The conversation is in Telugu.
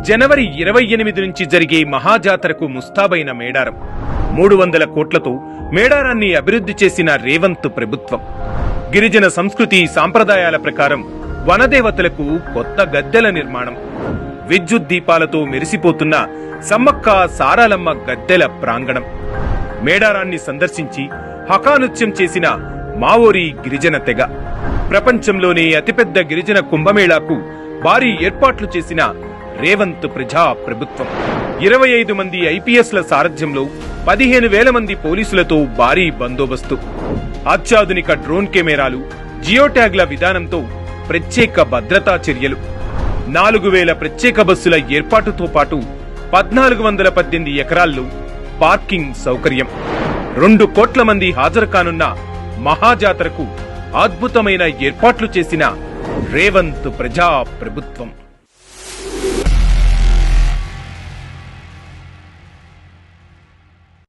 జనవరి 28 నుంచి జరిగే మహాజాతరకు ముస్తాబైన మేడారం 300 కోట్లతో మేడారాన్ని అభివృద్ధి చేసిన రేవంత్ ప్రభుత్వం. గిరిజన సంస్కృతి సాంప్రదాయాల ప్రకారం వనదేవతలకు కొత్త గద్దెల నిర్మాణం, విద్యుత్ దీపాలతో మెరిసిపోతున్న సమ్మక్క సారాలమ్మ గద్దెల ప్రాంగణం, మేడారాన్ని సందర్శించి హకానృత్యం చేసిన మావోరీ గిరిజన తెగ, ప్రపంచంలోనే అతిపెద్ద గిరిజన కుంభమేళాకు భారీ ఏర్పాట్లు చేసిన రేవంత్ ప్రజా ప్రభుత్వం. 25 మంది ఐపీఎస్ల సారథ్యంలో 15,000 మంది పోలీసులతో భారీ బందోబస్తు, అత్యాధునిక డ్రోన్ కెమెరాలు, జియోట్యాగ్ల విధానంతో ప్రత్యేక భద్రతా చర్యలు, 4,000 ప్రత్యేక బస్సుల ఏర్పాటుతో పాటు 1,418 ఎకరాల్లో పార్కింగ్ సౌకర్యం, 2 కోట్ల మంది హాజరు కానున్న మహాజాతరకు అద్భుతమైన ఏర్పాట్లు చేసిన రేవంత్ ప్రజా ప్రభుత్వం.